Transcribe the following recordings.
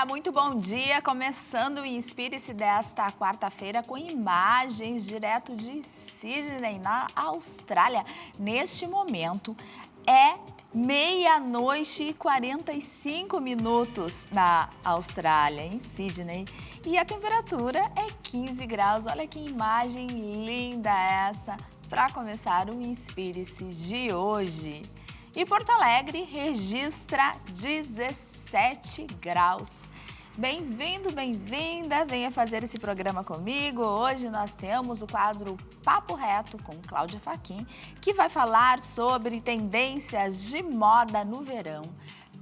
muito bom dia. Começando o Inspire-se desta quarta-feira com imagens direto de Sydney, na Austrália. Neste momento é 00:45 na Austrália, em Sydney. E a temperatura é 15 graus. Olha que imagem linda essa para começar o Inspire-se de hoje. E Porto Alegre registra 17 graus. Bem-vindo, bem-vinda, venha fazer esse programa comigo. Hoje nós temos o quadro Papo Reto com Cláudia Faquin, que vai falar sobre tendências de moda no verão.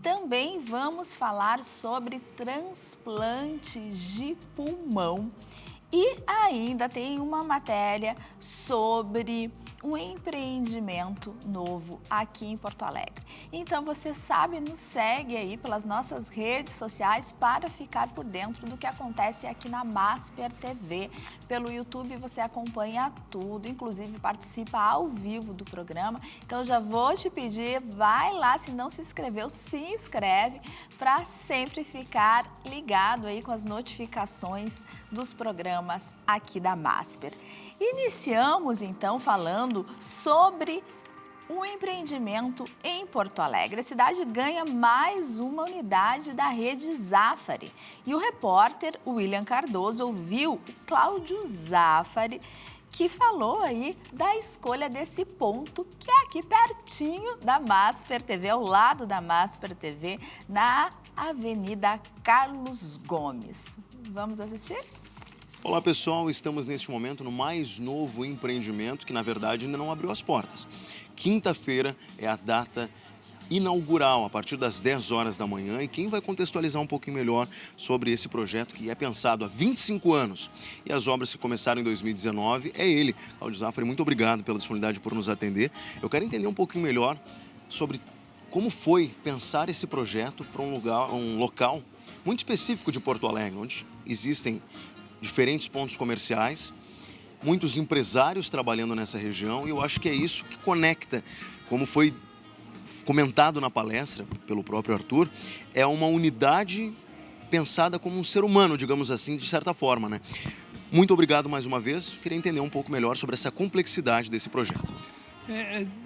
Também vamos falar sobre transplantes de pulmão. E ainda tem uma matéria sobre um empreendimento novo aqui em Porto Alegre. Então, você sabe, nos segue aí pelas nossas redes sociais para ficar por dentro do que acontece aqui na Masper TV. Pelo YouTube você acompanha tudo, inclusive participa ao vivo do programa. Então, já vou te pedir, vai lá, se não se inscreveu, se inscreve para sempre ficar ligado aí com as notificações dos programas aqui da Masper. Iniciamos, então, falando sobre um empreendimento em Porto Alegre. A cidade ganha mais uma unidade da rede Zafari. E o repórter William Cardoso ouviu o Cláudio Zafari, que falou aí da escolha desse ponto, que é aqui pertinho da Masper TV, ao lado da Masper TV, na Avenida Carlos Gomes. Vamos assistir? Olá pessoal, estamos neste momento no mais novo empreendimento que na verdade ainda não abriu as portas. Quinta-feira é a data inaugural, a partir das 10 horas da manhã, e quem vai contextualizar um pouquinho melhor sobre esse projeto que é pensado há 25 anos e as obras que começaram em 2019 é ele, Cláudio Zafari. Muito obrigado pela disponibilidade por nos atender. Eu quero entender um pouquinho melhor sobre como foi pensar esse projeto para um local muito específico de Porto Alegre, onde existem diferentes pontos comerciais, muitos empresários trabalhando nessa região, e eu acho que é isso que conecta, como foi comentado na palestra pelo próprio Arthur, é uma unidade pensada como um ser humano, digamos assim, de certa forma, né? Muito obrigado mais uma vez, queria entender um pouco melhor sobre essa complexidade desse projeto.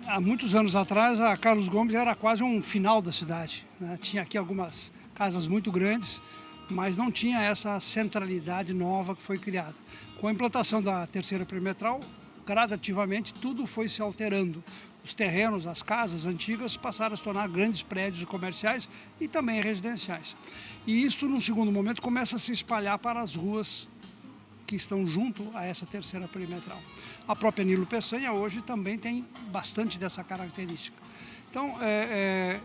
Há muitos anos atrás, a Carlos Gomes era quase um final da cidade, né? Tinha aqui algumas casas muito grandes, mas não tinha essa centralidade nova que foi criada. Com a implantação da terceira perimetral, gradativamente tudo foi se alterando. Os terrenos, as casas antigas passaram a se tornar grandes prédios comerciais e também residenciais. E isso, num segundo momento, começa a se espalhar para as ruas que estão junto a essa terceira perimetral. A própria Nilo Peçanha hoje também tem bastante dessa característica. Então, é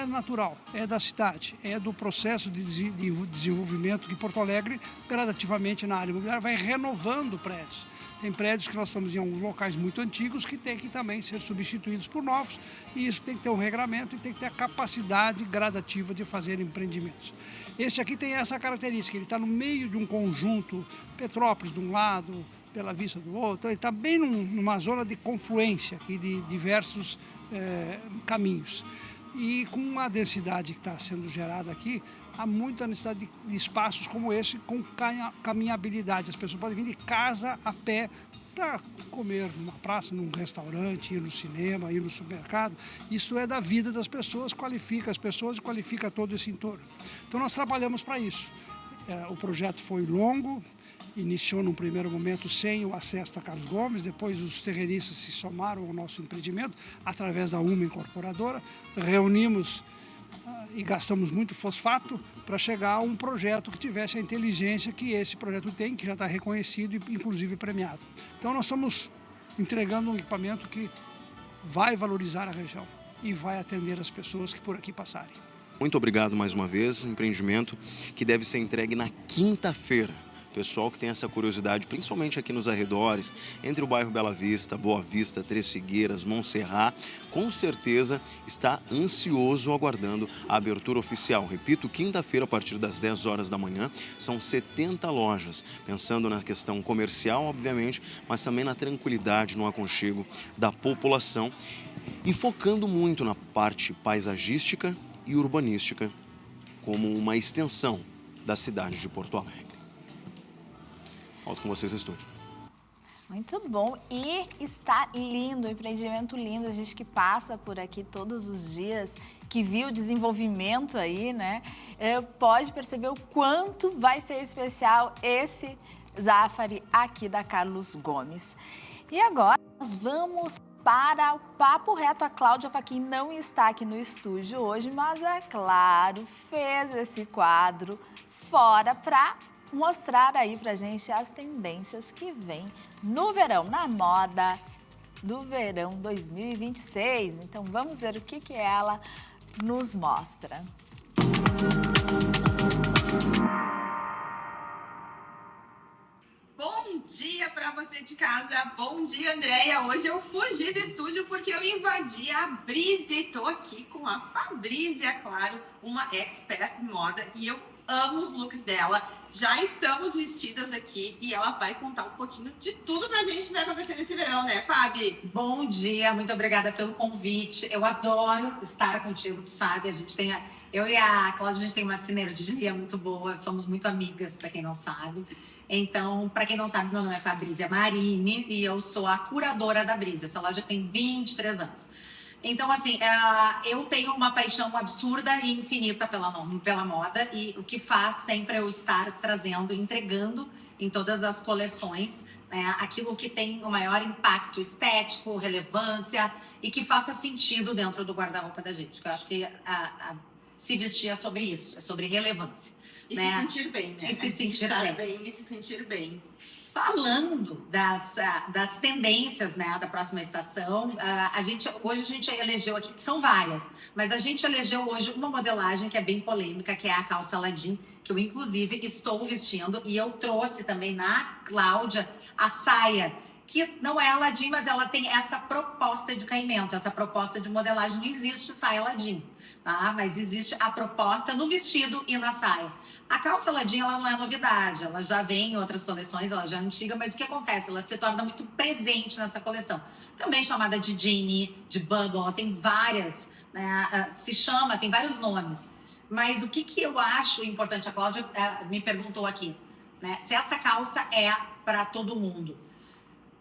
natural, é da cidade, é do processo de desenvolvimento que Porto Alegre, gradativamente na área imobiliária, vai renovando prédios. Tem prédios que nós estamos em alguns locais muito antigos que tem que também ser substituídos por novos, e isso tem que ter um regramento e tem que ter a capacidade gradativa de fazer empreendimentos. Este aqui tem essa característica, ele está no meio de um conjunto, Petrópolis de um lado, Bela Vista do outro, ele está bem numa zona de confluência aqui de diversos caminhos. E com a densidade que está sendo gerada aqui, há muita necessidade de espaços como esse com caminhabilidade. As pessoas podem vir de casa a pé para comer numa praça, num restaurante, ir no cinema, ir no supermercado. Isso é da vida das pessoas, qualifica as pessoas e qualifica todo esse entorno. Então nós trabalhamos para isso. O projeto foi longo, iniciou num primeiro momento sem o acesso a Carlos Gomes, depois os terrenistas se somaram ao nosso empreendimento através da UMA Incorporadora, reunimos e gastamos muito fosfato para chegar a um projeto que tivesse a inteligência que esse projeto tem, que já está reconhecido e inclusive premiado. Então nós estamos entregando um equipamento que vai valorizar a região e vai atender as pessoas que por aqui passarem. Muito obrigado mais uma vez, um empreendimento que deve ser entregue na quinta-feira. Pessoal que tem essa curiosidade, principalmente aqui nos arredores, entre o bairro Bela Vista, Boa Vista, Três Figueiras, Montserrat, com certeza está ansioso aguardando a abertura oficial. Repito, quinta-feira, a partir das 10 horas da manhã, são 70 lojas, pensando na questão comercial, obviamente, mas também na tranquilidade, no aconchego da população e focando muito na parte paisagística e urbanística como uma extensão da cidade de Porto Alegre. Volto com vocês no estúdio. Muito bom. E está lindo, um empreendimento lindo. A gente que passa por aqui todos os dias, que viu o desenvolvimento aí, né? Pode perceber o quanto vai ser especial esse Zafari aqui da Carlos Gomes. E agora nós vamos para o Papo Reto. A Cláudia Faquin não está aqui no estúdio hoje, mas é claro, fez esse quadro fora para mostrar aí pra gente as tendências que vem no verão, na moda do verão 2026. Então vamos ver o que ela nos mostra. Bom dia para você de casa, bom dia Andréia. Hoje eu fugi do estúdio porque eu invadi a Brise e tô aqui com a Fabrícia, claro, uma expert em moda, e eu amo os looks dela. Já estamos vestidas aqui e ela vai contar um pouquinho de tudo pra gente que vai acontecer nesse verão, né, Fabi? Bom dia, muito obrigada pelo convite. Eu adoro estar contigo, tu sabe, eu e a Cláudia, a gente tem uma sinergia muito boa, somos muito amigas, para quem não sabe. Então, para quem não sabe, meu nome é Fabrícia Marini e eu sou a curadora da Brise. Essa loja tem 23 anos. Então, assim, eu tenho uma paixão absurda e infinita pela moda, e o que faz sempre eu estar trazendo, entregando em todas as coleções, né, aquilo que tem o maior impacto estético, relevância e que faça sentido dentro do guarda-roupa da gente. Eu acho que se vestir é sobre isso, é sobre relevância. E né? se sentir bem, né? E se sentir bem. E se sentir bem. Falando das tendências, né, da próxima estação, hoje a gente elegeu aqui, são várias, mas a gente elegeu hoje uma modelagem que é bem polêmica, que é a calça Aladim, que eu inclusive estou vestindo, e eu trouxe também na Cláudia a saia, que não é Aladim, mas ela tem essa proposta de caimento, essa proposta de modelagem. Não existe saia Aladim, tá? Mas existe a proposta no vestido e na saia. A calça Aladim, ela não é novidade, ela já vem em outras coleções, ela já é antiga, mas o que acontece? Ela se torna muito presente nessa coleção. Também chamada de jean, de bubble, tem várias, né? Tem vários nomes. Mas o que eu acho importante, a Cláudia me perguntou aqui, né? Se essa calça é para todo mundo.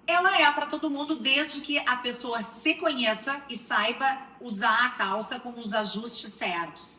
Ela é para todo mundo desde que a pessoa se conheça e saiba usar a calça com os ajustes certos.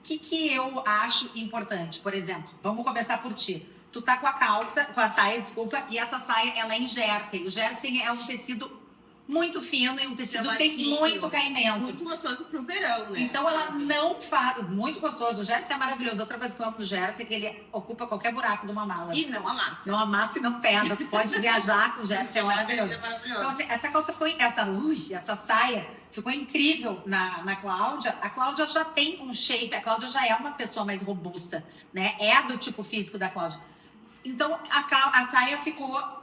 O que eu acho importante? Por exemplo, vamos começar por ti. Tu tá com a saia, desculpa, e essa saia, ela é em jersey. O jersey é um tecido muito fino e um tecido que tem muito caimento. Muito gostoso pro verão, né? Então ela não faz... Muito gostoso. O jersey é maravilhoso. Outra coisa que eu amo do jersey é que ele ocupa qualquer buraco de uma mala. E não amassa. Não amassa e não pesa. Tu pode viajar com o jersey, é maravilhoso. É maravilhoso. Então, assim, essa calça ficou... Essa saia ficou incrível na Cláudia. A Cláudia já tem um shape. A Cláudia já é uma pessoa mais robusta, né? É do tipo físico da Cláudia. Então, a saia ficou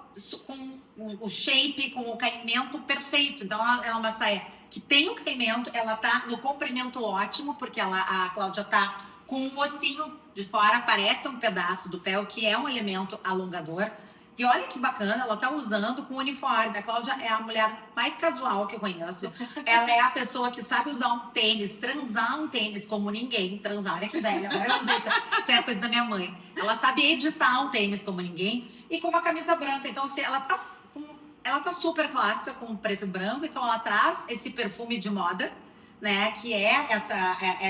com o shape, com o caimento perfeito. Então, ela é uma saia que tem o caimento, ela tá no comprimento ótimo, porque a Cláudia tá com o ossinho de fora, parece um pedaço do pé, o que é um elemento alongador. E olha que bacana, ela tá usando com uniforme. A Cláudia é a mulher mais casual que eu conheço. Ela é a pessoa que sabe usar um tênis, transar um tênis como ninguém. Transar, olha que velha, agora eu usei isso é coisa da minha mãe. Ela sabe editar um tênis como ninguém e com uma camisa branca. Então, assim, ela tá super clássica com preto e branco. Então, ela traz esse perfume de moda, né? Que é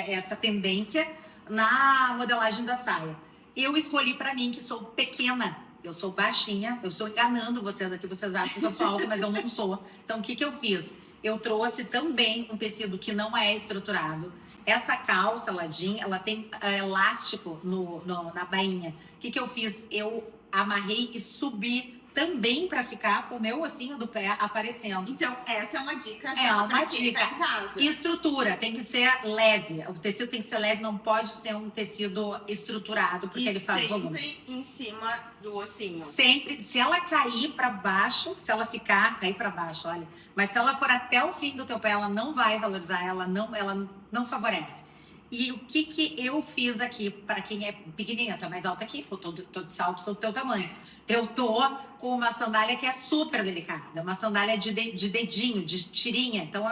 essa tendência na modelagem da saia. Eu escolhi para mim, que sou pequena. Eu sou baixinha, eu estou enganando vocês aqui, vocês acham que eu sou alta, mas eu não sou. Então, o que eu fiz? Eu trouxe também um tecido que não é estruturado. Essa calça Aladim, ela tem elástico na bainha. O que eu fiz? Eu amarrei e subi também para ficar com o meu ossinho do pé aparecendo. Então, essa é uma dica já. É uma dica. Tá em casa. E estrutura, tem que ser leve. O tecido tem que ser leve, não pode ser um tecido estruturado, porque ele faz volume. Sempre em cima do ossinho. Sempre, se ela cair para baixo, se ela cair para baixo, olha. Mas se ela for até o fim do teu pé, ela não vai valorizar, ela não favorece. E o que eu fiz aqui, para quem é pequenininha, tu é mais alta aqui, eu tô de salto, tô do teu tamanho. Eu tô com uma sandália que é super delicada, é uma sandália de dedinho, de tirinha. Então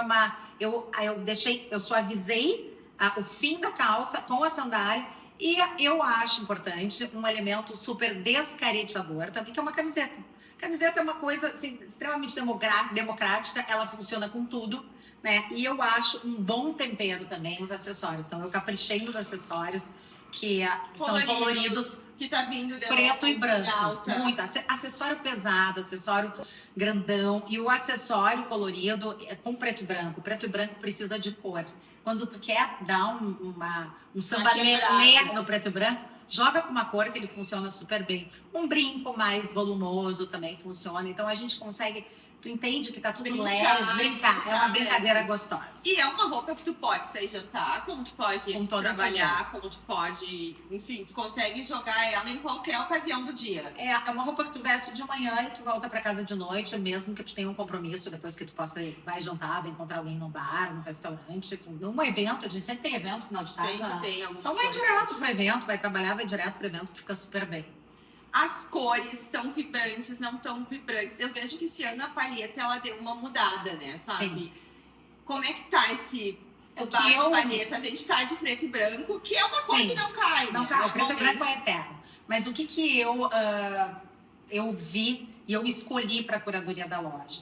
eu suavizei o fim da calça com a sandália. E eu acho importante um elemento super descaretador também, que é uma camiseta. Camiseta é uma coisa assim, extremamente democrática, ela funciona com tudo, né? E eu acho um bom tempero também os acessórios. Então eu caprichei nos acessórios que são coloridos, que tá vindo de preto e branco. alta. Muito. Acessório pesado, acessório grandão. E o acessório colorido é com preto e branco. Preto e branco precisa de cor. Quando tu quer dar um samba lelê no preto e branco, joga com uma cor que ele funciona super bem. Um brinco mais volumoso também funciona. Então a gente consegue... Tu entende que tá tudo brincar. É uma brincadeira gostosa. E é uma roupa que tu pode sair jantar, como tu pode ir trabalhar, certeza. como tu pode... Enfim, tu consegue jogar ela em qualquer ocasião do dia. É uma roupa que tu veste de manhã e tu volta pra casa de noite, mesmo que tu tenha um compromisso depois que tu possa vai jantar, vai encontrar alguém num bar, num restaurante, num evento. A gente sempre tem evento no final de tarde. Sempre tem alguma Então vai coisa. direto pro evento, vai trabalhar, vai direto pro evento, fica super bem. As cores estão vibrantes, não tão vibrantes. Eu vejo que esse ano a palheta, ela deu uma mudada, né, Fábio? Sim. Como é que tá esse... O O que baixo eu- palheta, a gente tá de preto e branco, que é uma cor Sim. que não cai, Não, né? cara, o preto e branco é Normalmente. eterno. Mas o que eu vi e eu escolhi para a curadoria da loja?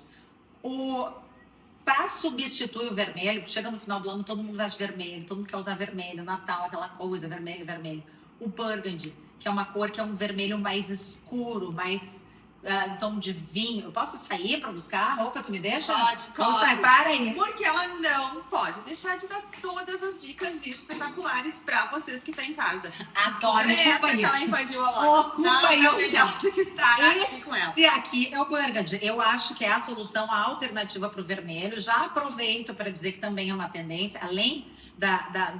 Para substituir o vermelho, chega no final do ano, todo mundo veste vermelho, todo mundo quer usar vermelho, Natal, aquela coisa, vermelho, vermelho. O burgundy, que é uma cor que é um vermelho mais escuro, mais em tom de vinho. Eu posso sair para buscar a roupa? Tu me deixa? Pode, Então pode. sai, para aí. Porque ela não pode deixar de dar todas as dicas espetaculares pra vocês que estão em casa. Adoro, É essa ocupa que aí. ela invadiu a loja. Ocupa Da aí. maravilhosa que está aqui com ela. Esse aqui é o burgundy. Eu acho que é a solução, a alternativa para o vermelho. Já aproveito para dizer que também é uma tendência, além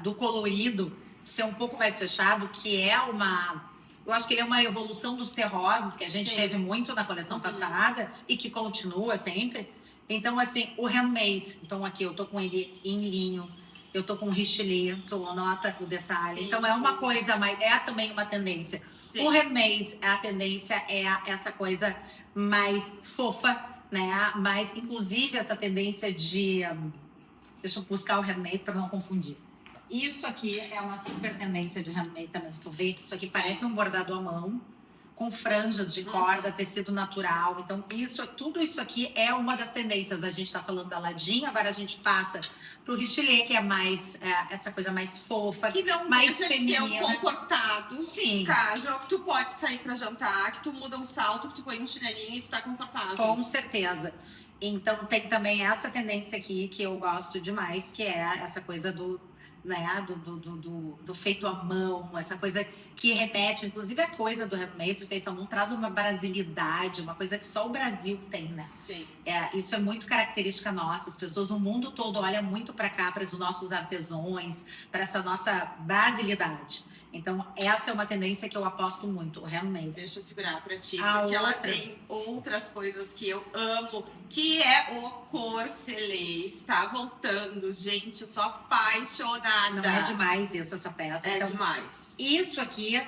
do colorido ser um pouco mais fechado, que é uma... Eu acho que ele é uma evolução dos terrosos, que a gente Sim. teve muito na coleção passada e que continua sempre. Então, assim, o handmade. Então, aqui eu tô com ele em linho. Eu tô com richelieu, tu nota o detalhe. Sim, então, é uma sim. coisa mais... É também uma tendência. Sim. O handmade, a tendência é essa coisa mais fofa, né? Mas, inclusive, essa tendência de... deixa eu buscar o handmade para não confundir. Isso aqui é uma super tendência de handmade também. Tu vê que isso aqui parece um bordado à mão, com franjas de corda, tecido natural. Então, tudo isso aqui é uma das tendências. A gente tá falando da ladinha, agora a gente passa pro richelieu, que é mais essa coisa mais fofa, Que não mais deixa de ser um feminina. comportado. Sim. Casual, que tu pode sair pra jantar, que tu muda um salto, que tu põe um chinelinho e tu tá confortável. Com certeza. Então, tem também essa tendência aqui que eu gosto demais, que é essa coisa do feito à mão, essa coisa que remete, inclusive a coisa do handmade feito à mão, traz uma brasilidade, uma coisa que só o Brasil tem, né? Sim. Isso é muito característica nossa. As pessoas no mundo todo olham muito para cá, para os nossos artesãos, para essa nossa brasilidade. Então, essa é uma tendência que eu aposto muito, o handmade. Deixa eu segurar pra ti, A porque ela outra. tem outras coisas que eu amo, que é o corcelê. Está voltando, gente, eu sou apaixonada. Não é demais isso, essa peça. É Então, demais. isso aqui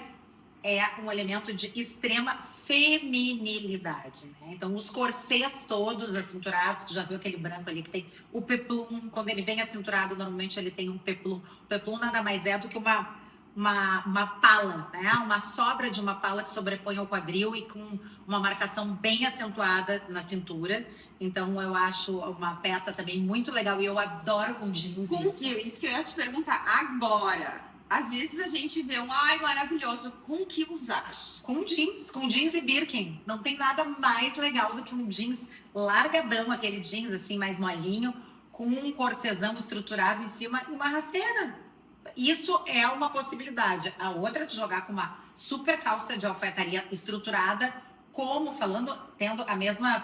é um elemento de extrema feminilidade, né? Então, os corsês todos acinturado, tu já viu aquele branco ali que tem o peplum. Quando ele vem acinturado, normalmente ele tem um peplum. O peplum nada mais é do que uma pala, né? Uma sobra de uma pala que sobrepõe ao quadril e com uma marcação bem acentuada na cintura. Então, eu acho uma peça também muito legal e eu adoro com jeans. Com que, isso que eu ia te perguntar agora. Às vezes a gente vê ai, maravilhoso, com o que usar? Com jeans e Birkin. Não tem nada mais legal do que um jeans largadão, aquele jeans assim mais molinho, com um corsezão estruturado em cima e uma rasteira. Isso é uma possibilidade. A outra é de jogar com uma super calça de alfaiataria estruturada, tendo a mesma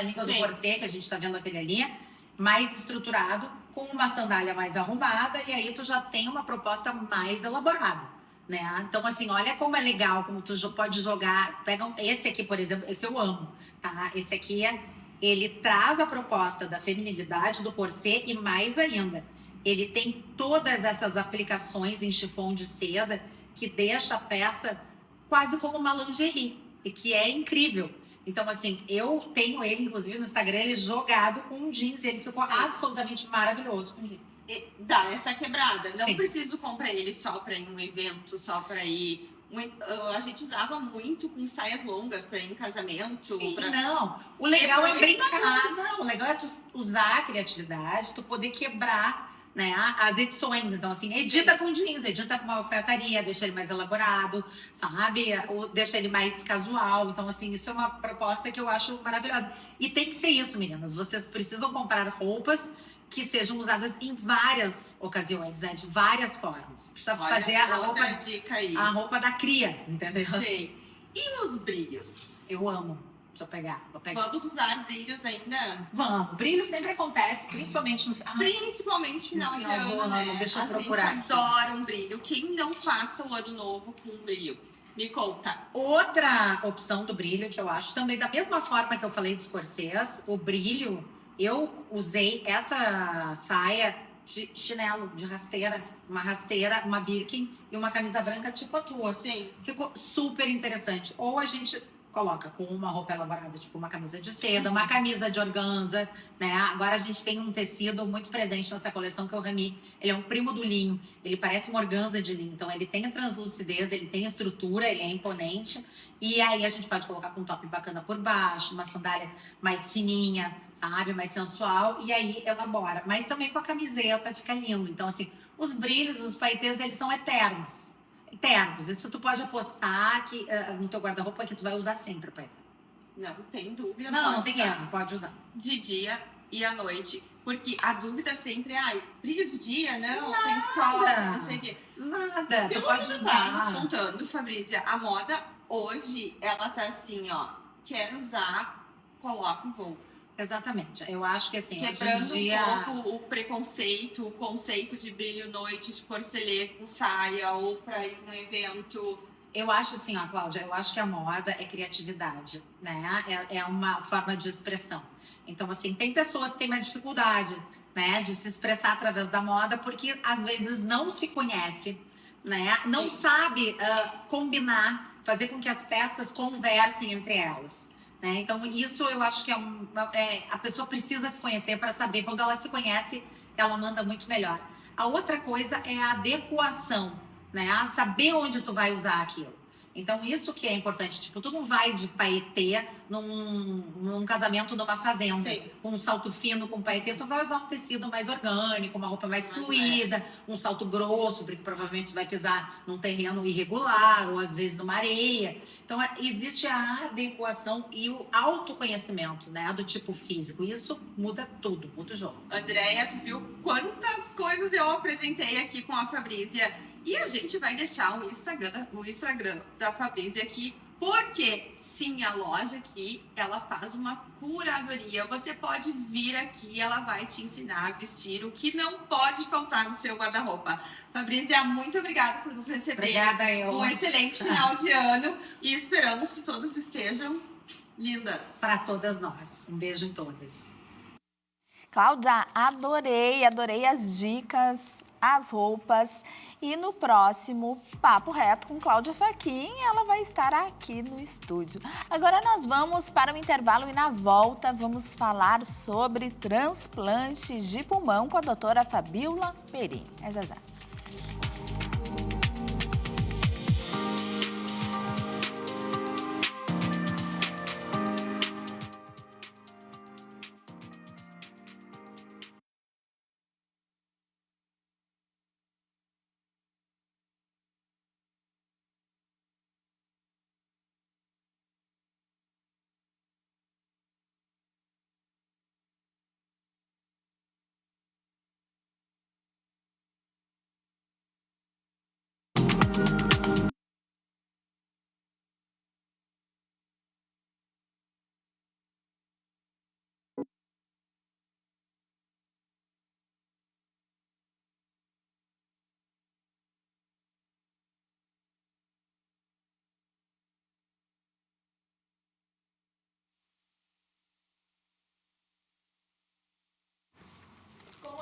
língua do Sim. corset que a gente tá vendo aquele ali, mais estruturado, com uma sandália mais arrumada, e aí tu já tem uma proposta mais elaborada, né? Então, assim, olha como é legal, como tu pode jogar. Esse aqui, por exemplo, esse eu amo, tá? Esse aqui, ele traz a proposta da feminilidade, do corset, e mais ainda, ele tem todas essas aplicações em chifão de seda que deixa a peça quase como uma lingerie, e que é incrível. Então, assim, eu tenho ele, inclusive, no Instagram, ele jogado com um jeans, e ele ficou absolutamente maravilhoso com jeans. dá essa quebrada. Não Sim. preciso comprar ele só para ir em um evento, só para ir. A gente usava muito com saias longas para ir em casamento. Sim, pra... não. O legal é Depois brincar, não. O legal é tu usar a criatividade, tu poder quebrar, né, as edições. Então, assim, edita com jeans, edita com uma alfaiataria, deixa ele mais elaborado, sabe? Ou deixa ele mais casual. Então, assim, isso é uma proposta que eu acho maravilhosa. E tem que ser isso, meninas. Vocês precisam comprar roupas que sejam usadas em várias ocasiões, né? De várias formas. Precisa Olha, fazer a outra roupa, dica aí. a roupa da cria, entendeu? Sei. E os brilhos? Eu amo. Deixa eu pegar. Vou pegar. Vamos usar brilhos ainda? Vamos. Brilho sempre acontece, principalmente no Principalmente final de final do ano, ano, né? deixa eu A procurar gente aqui. adora um brilho. Quem não passa o ano novo com um brilho? Me conta. Outra opção do brilho que eu acho também, da mesma forma que eu falei dos corsês, o brilho, eu usei essa saia de chinelo, de rasteira, uma Birkin e uma camisa branca tipo a tua. Sim. Ficou super interessante. Ou a gente coloca com uma roupa elaborada, tipo uma camisa de seda, uma camisa de organza, né? Agora a gente tem um tecido muito presente nessa coleção que é o rami. Ele é um primo do linho. Ele parece uma organza de linho. Então ele tem a translucidez, ele tem a estrutura, ele é imponente. E aí a gente pode colocar com um top bacana por baixo, uma sandália mais fininha, sabe? Mais sensual. E aí elabora. Mas também com a camiseta fica lindo. Então assim, os brilhos, os paetês, eles são eternos. Eternos. Isso tu pode apostar que, no teu guarda-roupa que tu vai usar sempre, pai. Não tem dúvida. Não pode tem usar erro, pode usar. de dia e à noite. Porque a dúvida sempre é, brilho de dia? Não, tem sol, não sei o quê. Nada, tu Pelo pode que tu tá nos usar. contando, Fabrícia, a moda hoje, ela tá assim, ó, quer usar, coloca e volta. Exatamente. Eu acho que assim, Quebrando hoje em dia... um pouco o preconceito, o conceito de brilho noite, de corcelê com saia, ou pra ir num evento. Eu acho assim, ó, Cláudia, eu acho que a moda é criatividade, né? É uma forma de expressão. Então, assim, tem pessoas que têm mais dificuldade, né, de se expressar através da moda, porque às vezes não se conhece, né? Não sabe combinar, fazer com que as peças conversem entre elas. Né? Então, isso eu acho que a pessoa precisa se conhecer para saber. Quando ela se conhece, ela manda muito melhor. A outra coisa é a adequação, né? A saber onde tu vai usar aquilo. Então, isso que é importante. Tipo, tu não vai de paetê num casamento numa fazenda. Sim. Com um salto fino, com paetê. Tu vai usar um tecido mais orgânico, uma roupa mais fluida, um salto grosso, porque provavelmente tu vai pisar num terreno irregular, ou às vezes numa areia. Então, existe a adequação e o autoconhecimento, né? Do tipo físico. Isso muda tudo, muda o jogo. Andréia, tu viu quantas coisas eu apresentei aqui com a Fabrícia? E a gente vai deixar o Instagram da Fabrícia aqui, porque sim, a loja aqui, ela faz uma curadoria. Você pode vir aqui, ela vai te ensinar a vestir o que não pode faltar no seu guarda-roupa. Fabrícia, muito obrigada por nos receber. Obrigada, eu. Um excelente final de ano e esperamos que todas estejam lindas. Para todas nós. Um beijo em todas. Cláudia, adorei as dicas, as roupas. E no próximo Papo Reto com Cláudia Faquin, ela vai estar aqui no estúdio. Agora nós vamos para o intervalo e na volta vamos falar sobre transplantes de pulmão com a doutora Fabíola Perim. É já já.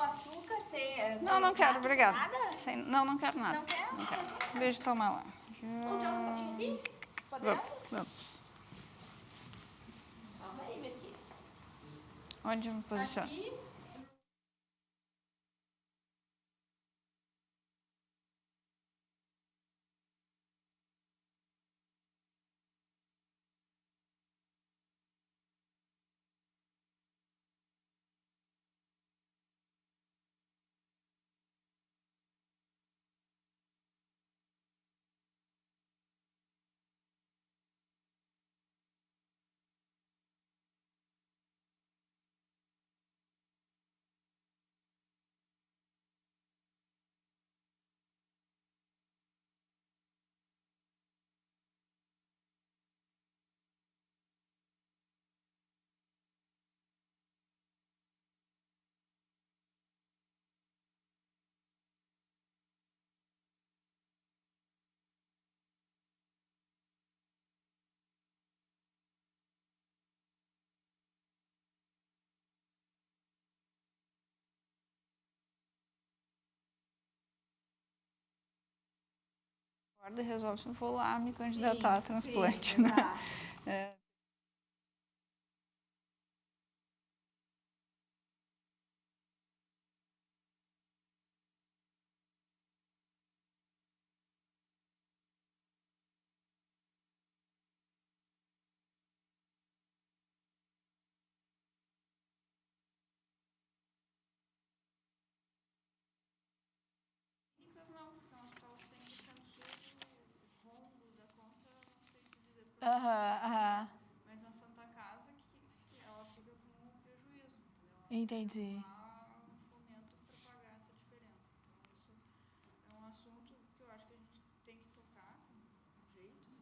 Açúcar, você... Não quero, obrigada. Nada? Não quero nada. Não quer? Não quero. Beijo, toma lá. Vamos jogar um pouquinho aqui? Podemos? Vamos. Calma aí, minha filha. Onde eu me posiciono? Aqui. Guarda e resolve se eu vou lá me candidatar a transplante, sim, né? exato. Aham, aham. Mas na Santa Casa que ela fica com um prejuízo, entendeu? Entendi. Há um fomento para pagar essa diferença. Então, isso é um assunto que eu acho que a gente tem que tocar com jeito, assim.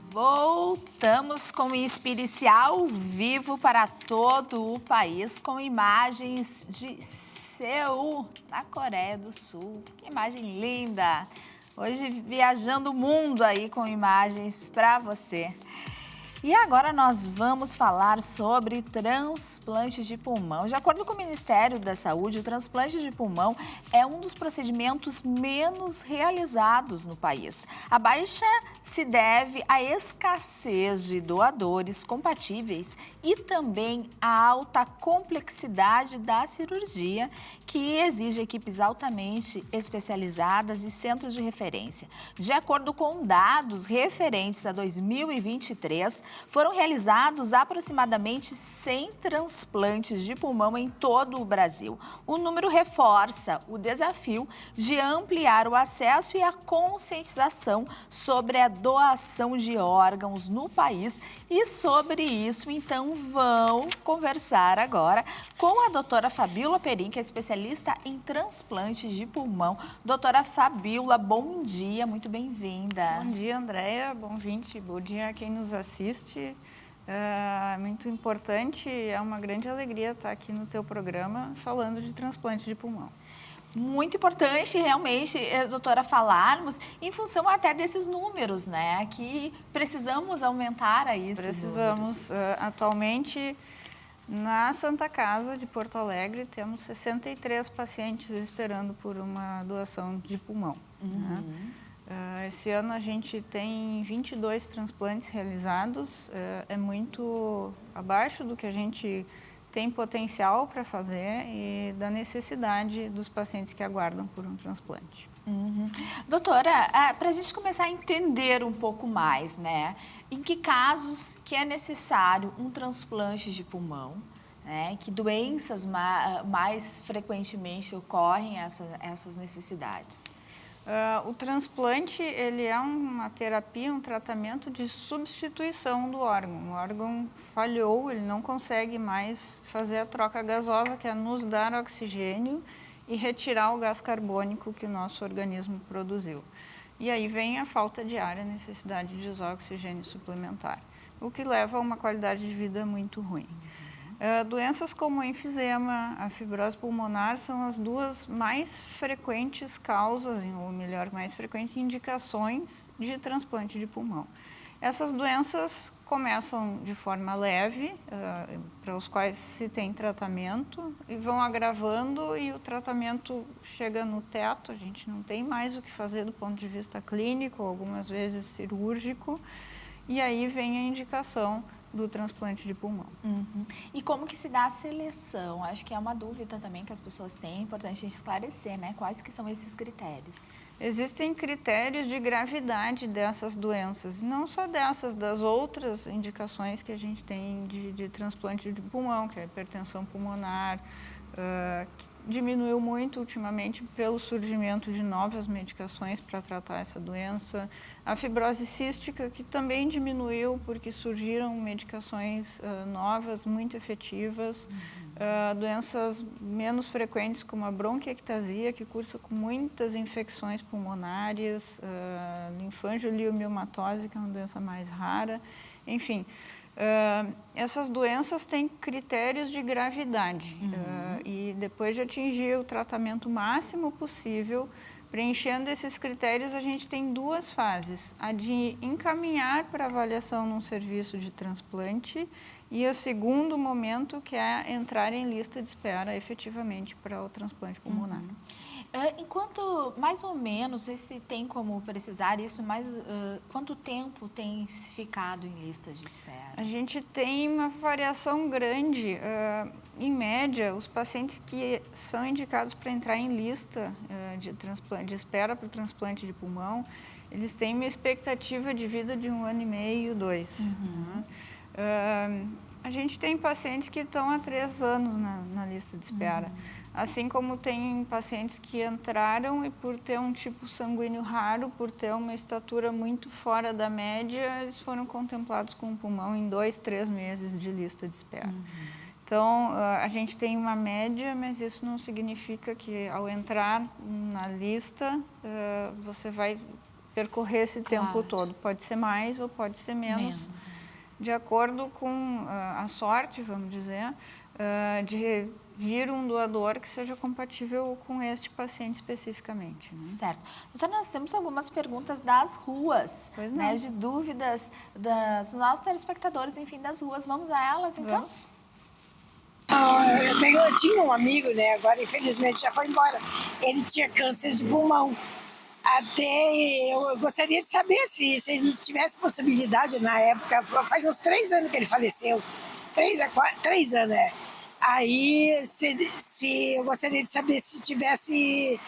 Voltamos com o Inspire-se ao vivo para todo o país, com imagens de Seul, na Coreia do Sul. Que imagem linda! Hoje viajando o mundo aí com imagens para você. E agora nós vamos falar sobre transplantes de pulmão. De acordo com o Ministério da Saúde, o transplante de pulmão é um dos procedimentos menos realizados no país. A baixa se deve à escassez de doadores compatíveis e também à alta complexidade da cirurgia, que exige equipes altamente especializadas e centros de referência. De acordo com dados referentes a 2023, foram realizados aproximadamente 100 transplantes de pulmão em todo o Brasil. O número reforça o desafio de ampliar o acesso e a conscientização sobre a doação de órgãos no país. E sobre isso, então, vão conversar agora com a doutora Fabíola Perim, que é especialista em transplantes de pulmão. Doutora Fabíola, bom dia, muito bem-vinda. Bom dia, Andréia. Bom dia a quem nos assiste. É muito importante, é uma grande alegria estar aqui no teu programa falando de transplante de pulmão. Muito importante, realmente, doutora, falarmos em função até desses números, né? Que precisamos aumentar aí esses números. Atualmente, na Santa Casa de Porto Alegre, temos 63 pacientes esperando por uma doação de pulmão. Né? Esse ano a gente tem 22 transplantes realizados, é muito abaixo do que a gente tem potencial para fazer e da necessidade dos pacientes que aguardam por um transplante. Doutora, para a gente começar a entender um pouco mais, né? Em que casos que é necessário um transplante de pulmão? Que doenças mais frequentemente ocorrem essas necessidades? O transplante, ele é uma terapia, um tratamento de substituição do órgão. O órgão falhou, ele não consegue mais fazer a troca gasosa, que é nos dar oxigênio e retirar o gás carbônico que o nosso organismo produziu. E aí vem a falta de ar, a necessidade de usar oxigênio suplementar, o que leva a uma qualidade de vida muito ruim. Doenças como o enfisema, a fibrose pulmonar são as duas mais frequentes causas, ou melhor, mais frequentes indicações de transplante de pulmão. Essas doenças começam de forma leve, para os quais se tem tratamento, e vão agravando e o tratamento chega no teto, a gente não tem mais o que fazer do ponto de vista clínico, algumas vezes cirúrgico, e aí vem a indicação do transplante de pulmão. E como que se dá a seleção? Acho que é uma dúvida também que as pessoas têm, é importante a gente esclarecer, né? Quais que são esses critérios? Existem critérios de gravidade dessas doenças, não só dessas, das outras indicações que a gente tem de transplante de pulmão, que é a hipertensão pulmonar, que diminuiu muito ultimamente pelo surgimento de novas medicações para tratar essa doença. A fibrose cística, que também diminuiu porque surgiram medicações novas, muito efetivas. Doenças menos frequentes, como a bronquiectasia, que cursa com muitas infecções pulmonares, linfangioliomielmatose, que é uma doença mais rara. Enfim, essas doenças têm critérios de gravidade e depois de atingir o tratamento máximo possível, preenchendo esses critérios, a gente tem duas fases: a de encaminhar para avaliação num serviço de transplante e o segundo momento, que é entrar em lista de espera efetivamente para o transplante pulmonar. Enquanto, mais ou menos, se tem como precisar isso, quanto tempo tem ficado em listas de espera? A gente tem uma variação grande. Em média, os pacientes que são indicados para entrar em lista de espera para o transplante de pulmão, eles têm uma expectativa de vida de 1 ano e meio, 2. A gente tem pacientes que estão há 3 anos na lista de espera. Assim como tem pacientes que entraram e por ter um tipo sanguíneo raro, por ter uma estatura muito fora da média, eles foram contemplados com o pulmão em 2, 3 meses de lista de espera. Então, a gente tem uma média, mas isso não significa que ao entrar na lista, você vai percorrer esse tempo todo. Pode ser mais ou pode ser menos. De acordo com a sorte, vamos dizer, de vir um doador que seja compatível com este paciente especificamente. Né? Certo. Doutora, nós temos algumas perguntas das ruas, né, de dúvidas dos nossos telespectadores, enfim, das ruas. Vamos a elas, então? Eu tinha um amigo, né, agora infelizmente já foi embora. Ele tinha câncer de pulmão. Até eu gostaria de saber se ele tivesse possibilidade na época, faz uns 3 anos que ele faleceu, 3 anos, Aí, eu gostaria de saber se tivesse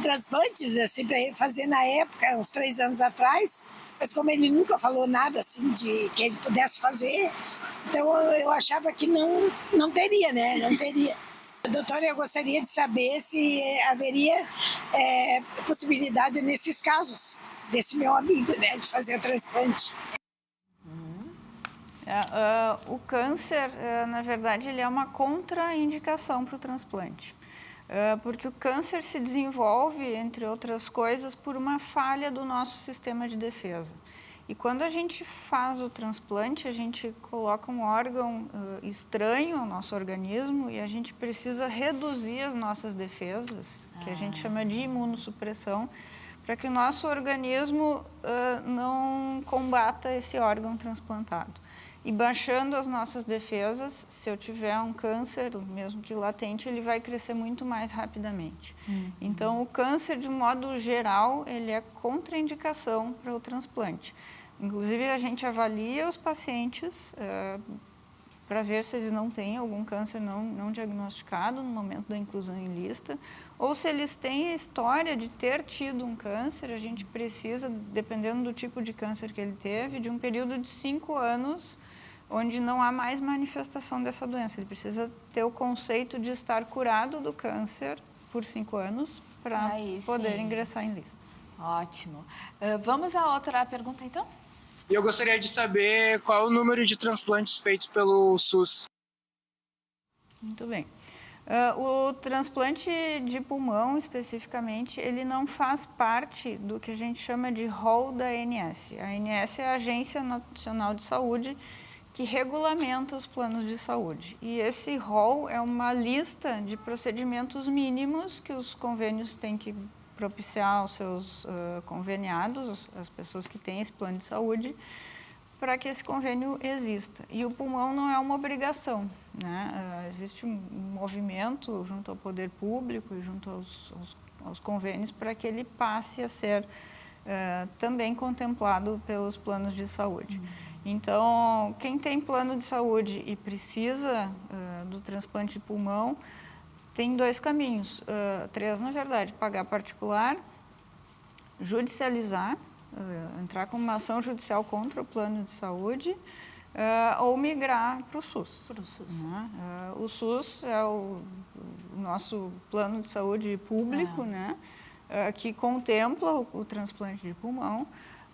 transplantes assim, para ele fazer na época, uns 3 anos atrás, mas como ele nunca falou nada assim de que ele pudesse fazer, então eu achava que não teria, né? Não teria. Doutora, eu gostaria de saber se haveria possibilidade nesses casos desse meu amigo, né, de fazer o transplante. O câncer, na verdade, ele é uma contraindicação para o transplante, porque o câncer se desenvolve, entre outras coisas, por uma falha do nosso sistema de defesa. E quando a gente faz o transplante, a gente coloca um órgão estranho ao nosso organismo e a gente precisa reduzir as nossas defesas, que a gente chama de imunossupressão, para que o nosso organismo não combata esse órgão transplantado. E baixando as nossas defesas, se eu tiver um câncer, mesmo que latente, ele vai crescer muito mais rapidamente. Então, o câncer, de um modo geral, ele é contraindicação para o transplante. Inclusive, a gente avalia os pacientes para ver se eles não têm algum câncer não diagnosticado no momento da inclusão em lista, ou se eles têm a história de ter tido um câncer, a gente precisa, dependendo do tipo de câncer que ele teve, de um período de 5 anos, onde não há mais manifestação dessa doença. Ele precisa ter o conceito de estar curado do câncer por 5 anos para poder ingressar em lista. Ótimo. Vamos a outra pergunta, então? Eu gostaria de saber qual é o número de transplantes feitos pelo SUS. Muito bem. O transplante de pulmão, especificamente, ele não faz parte do que a gente chama de rol da ANS. A ANS é a Agência Nacional de Saúde, que regulamenta os planos de saúde. E esse rol é uma lista de procedimentos mínimos que os convênios têm que propiciar aos seus conveniados, as pessoas que têm esse plano de saúde, para que esse convênio exista. E o pulmão não é uma obrigação, né? Existe um movimento junto ao poder público e junto aos convênios para que ele passe a ser também contemplado pelos planos de saúde. Então, quem tem plano de saúde e precisa do transplante de pulmão, tem 2 caminhos, 3 na verdade: pagar particular, judicializar, entrar com uma ação judicial contra o plano de saúde, ou migrar para o SUS. Né? O SUS é o nosso plano de saúde público, né? Que contempla o transplante de pulmão,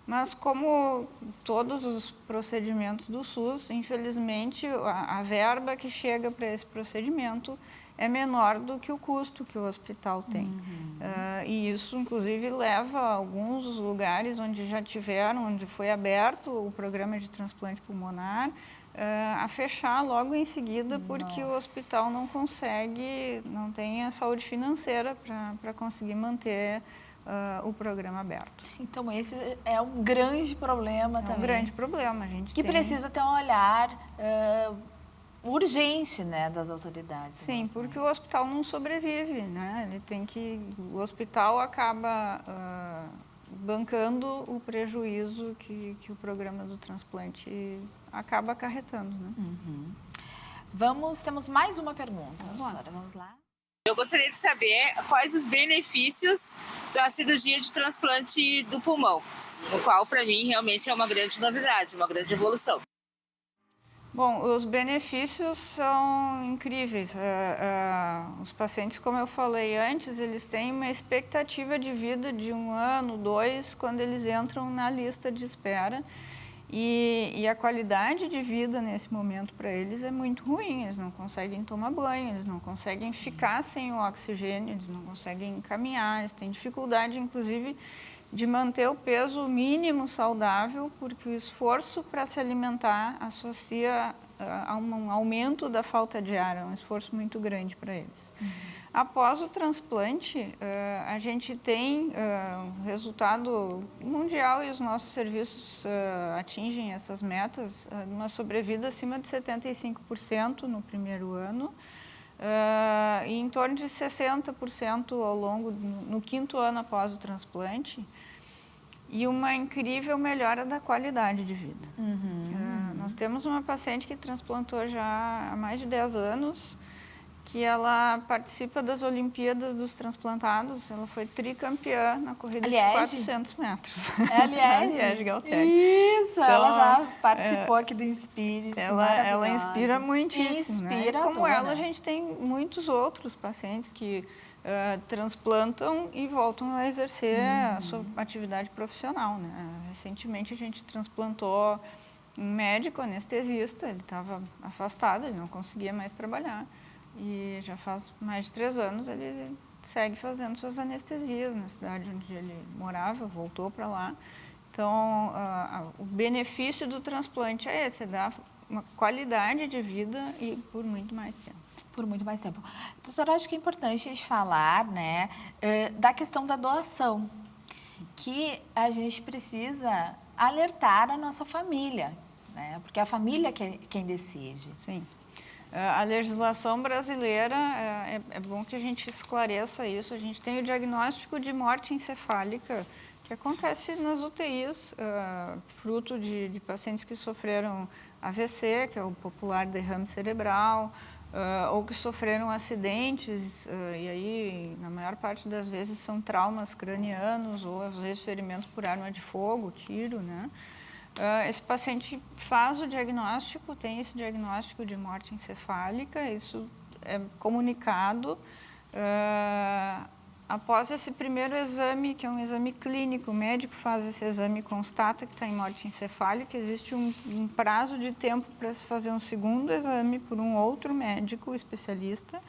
mas como todos os procedimentos do SUS, infelizmente a verba que chega para esse procedimento é menor do que o custo que o hospital tem. E isso, inclusive, leva a alguns lugares onde já tiveram, onde foi aberto o programa de transplante pulmonar, a fechar logo em seguida, porque o hospital não consegue, não tem a saúde financeira para conseguir manter o programa aberto. Então, esse é um grande problema também. É um grande problema. A gente que tem... precisa ter um olhar urgente, né, das autoridades. Sim, porque o hospital não sobrevive, né? Ele tem que... O hospital acaba bancando o prejuízo que o programa do transplante acaba acarretando, né? Temos mais uma pergunta, doutora, vamos lá. Eu gostaria de saber quais os benefícios da cirurgia de transplante do pulmão, o qual, para mim, realmente é uma grande novidade, uma grande evolução. Bom, os benefícios são incríveis. Os pacientes, como eu falei antes, eles têm uma expectativa de vida de 1 ano, 2, quando eles entram na lista de espera. E a qualidade de vida nesse momento para eles é muito ruim. Eles não conseguem tomar banho, eles não conseguem ficar sem o oxigênio, eles não conseguem caminhar, eles têm dificuldade, inclusive, de manter o peso mínimo saudável, porque o esforço para se alimentar associa a um aumento da falta de ar, é um esforço muito grande para eles. Após o transplante, a gente tem um resultado mundial e os nossos serviços atingem essas metas, uma sobrevida acima de 75% no primeiro ano, e em torno de 60% ao longo, no 5º ano após o transplante, e uma incrível melhora da qualidade de vida. Nós temos uma paciente que transplantou já há mais de 10 anos, que ela participa das Olimpíadas dos Transplantados, ela foi tricampeã na corrida de 400 metros. É a Liege Galtelli. Isso, então, ela já participou aqui do Inspire. Ela inspira muitíssimo. Inspira, né? Como ela, a gente tem muitos outros pacientes que transplantam e voltam a exercer a sua atividade profissional. Né? Recentemente a gente transplantou um médico anestesista, ele estava afastado, ele não conseguia mais trabalhar. E já faz mais de 3 anos ele segue fazendo suas anestesias na cidade onde ele morava, voltou para lá. Então, o benefício do transplante é esse, dá uma qualidade de vida e por muito mais tempo. Por muito mais tempo. Doutora, acho que é importante a gente falar, né, da questão da doação, que a gente precisa alertar a nossa família, né, porque é a família que é quem decide. Sim. A legislação brasileira, é bom que a gente esclareça isso, a gente tem o diagnóstico de morte encefálica, que acontece nas UTIs, fruto de pacientes que sofreram AVC, que é o popular derrame cerebral, ou que sofreram acidentes, e aí, na maior parte das vezes, são traumas cranianos, ou às vezes ferimentos por arma de fogo, tiro, né? Esse paciente faz o diagnóstico, tem esse diagnóstico de morte encefálica, isso é comunicado. Após esse primeiro exame, que é um exame clínico, o médico faz esse exame e constata que está em morte encefálica, existe um prazo de tempo para se fazer um segundo exame por um outro médico especialista.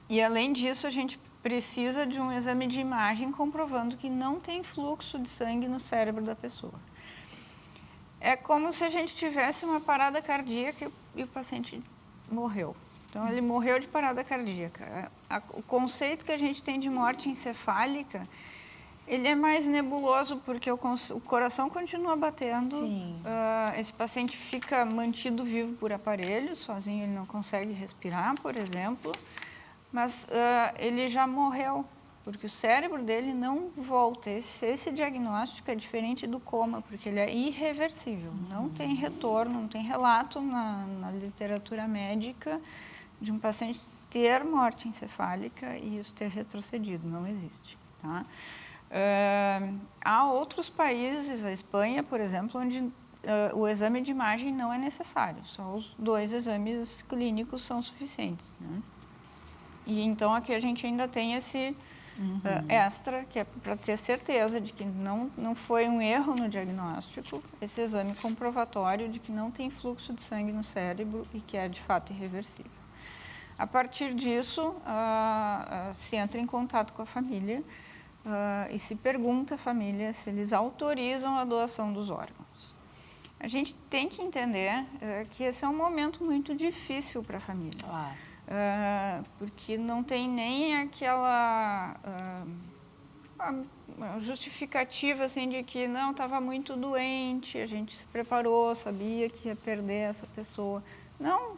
E, além disso, a gente precisa de um exame de imagem comprovando que não tem fluxo de sangue no cérebro da pessoa. É como se a gente tivesse uma parada cardíaca e o paciente morreu. Então, ele morreu de parada cardíaca. O conceito que a gente tem de morte encefálica, ele é mais nebuloso, porque o coração continua batendo. Esse paciente fica mantido vivo por aparelho, sozinho ele não consegue respirar, por exemplo, mas ele já morreu. porque o cérebro dele não volta. Esse diagnóstico é diferente do coma, porque ele é irreversível. Não tem retorno, não tem relato na literatura médica de um paciente ter morte encefálica e isso ter retrocedido. Não existe. Tá? Há outros países, a Espanha, por exemplo, onde o exame de imagem não é necessário. Só os 2 exames clínicos são suficientes. Né? E então aqui a gente ainda tem esse extra, que é para ter certeza de que não foi um erro no diagnóstico, esse exame comprovatório de que não tem fluxo de sangue no cérebro e que é de fato irreversível. A partir disso, se entra em contato com a família e se pergunta à família se eles autorizam a doação dos órgãos. A gente tem que entender que esse é um momento muito difícil para a família. Claro. Porque não tem nem aquela justificativa assim, de que não, estava muito doente, a gente se preparou, sabia que ia perder essa pessoa. Não,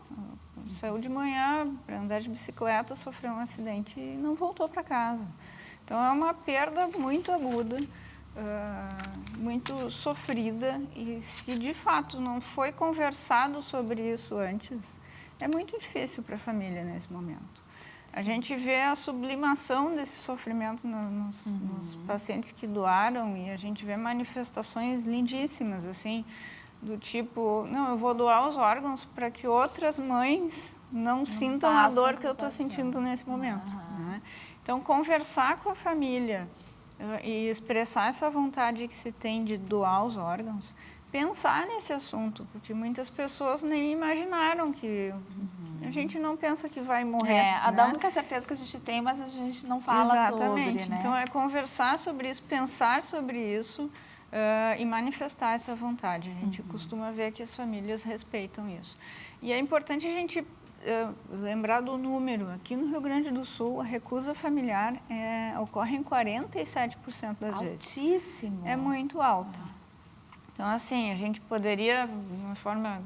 saiu de manhã para andar de bicicleta, sofreu um acidente e não voltou para casa. Então é uma perda muito aguda, muito sofrida, e se de fato não foi conversado sobre isso antes, é muito difícil para a família nesse momento. A gente vê a sublimação desse sofrimento nos pacientes que doaram, e a gente vê manifestações lindíssimas, assim, do tipo, não, eu vou doar os órgãos para que outras mães não sintam a dor que eu estou sentindo nesse momento. Né? Então, conversar com a família e expressar essa vontade que se tem de doar os órgãos, pensar nesse assunto, porque muitas pessoas nem imaginaram que a gente não pensa que vai morrer. A única certeza que a gente tem, mas a gente não fala Exatamente. sobre, né? Então, é conversar sobre isso, pensar sobre isso e manifestar essa vontade. A gente costuma ver que as famílias respeitam isso. E é importante a gente lembrar do número. Aqui no Rio Grande do Sul, a recusa familiar ocorre em 47% das vezes. Altíssimo. É muito alta. Então, assim, a gente poderia, de uma forma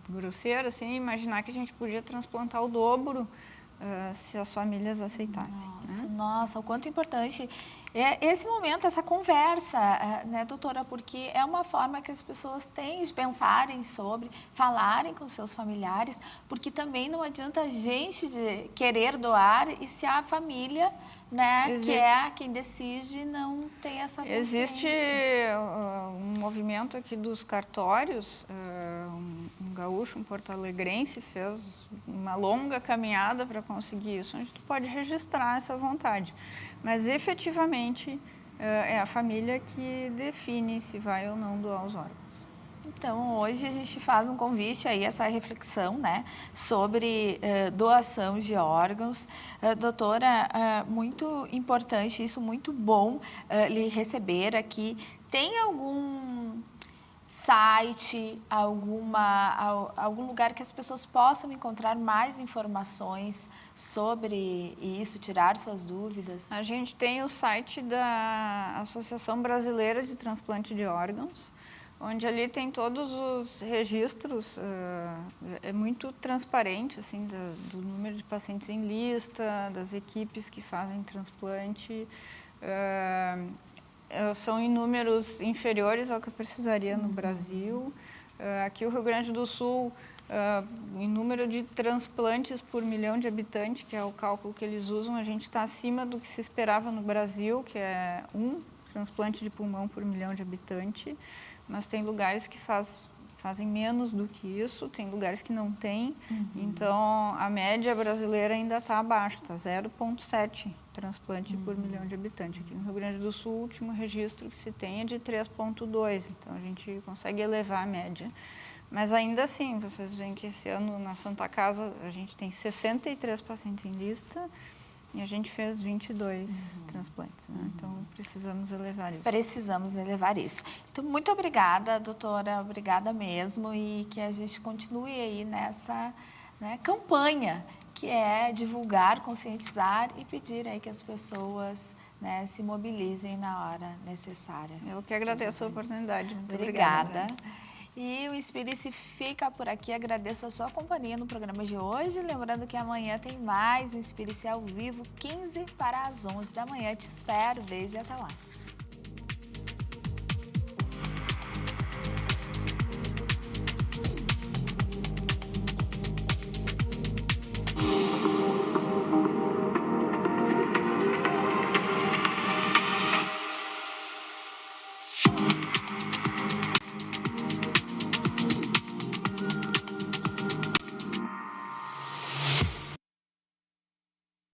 grosseira, assim, imaginar que a gente podia transplantar o dobro se as famílias aceitassem. Nossa, o quanto importante é esse momento, essa conversa, né, doutora? Porque é uma forma que as pessoas têm de pensarem sobre, falarem com seus familiares, porque também não adianta a gente de querer doar e se a família, né, que é quem decide, não tem essa consciência. Existe um movimento aqui dos cartórios, um gaúcho, um porto-alegrense, fez uma longa caminhada para conseguir isso, onde tu pode registrar essa vontade. Mas, efetivamente, é a família que define se vai ou não doar os órgãos. Então, hoje a gente faz um convite aí, essa reflexão, né, sobre doação de órgãos. Doutora, muito importante isso, muito bom lhe receber aqui. Tem algum site, algum lugar que as pessoas possam encontrar mais informações sobre isso, tirar suas dúvidas? A gente tem o site da Associação Brasileira de Transplante de Órgãos, onde ali tem todos os registros, é muito transparente, assim, do número de pacientes em lista, das equipes que fazem transplante. São em números inferiores ao que eu precisaria no Brasil. Aqui o Rio Grande do Sul, em número de transplantes por milhão de habitantes, que é o cálculo que eles usam, a gente está acima do que se esperava no Brasil, que é 1 transplante de pulmão por milhão de habitantes. Mas tem lugares que fazem menos do que isso, tem lugares que não tem. Então, a média brasileira ainda está abaixo, está 0,7 transplante por milhão de habitantes. Aqui no Rio Grande do Sul, o último registro que se tem é de 3,2, então a gente consegue elevar a média. Mas ainda assim, vocês veem que esse ano na Santa Casa a gente tem 63 pacientes em lista, e a gente fez 22 transplantes, né? Então, precisamos elevar isso. Precisamos elevar isso. Então, muito obrigada, doutora, obrigada mesmo, e que a gente continue aí nessa, né, campanha, que é divulgar, conscientizar e pedir aí que as pessoas, né, se mobilizem na hora necessária. Eu que agradeço a oportunidade. Muito obrigada. Obrigada. E o Inspire-se fica por aqui. Agradeço a sua companhia no programa de hoje. Lembrando que amanhã tem mais Inspire-se ao vivo, 15 para as 11 da manhã. Te espero. Beijo e até lá.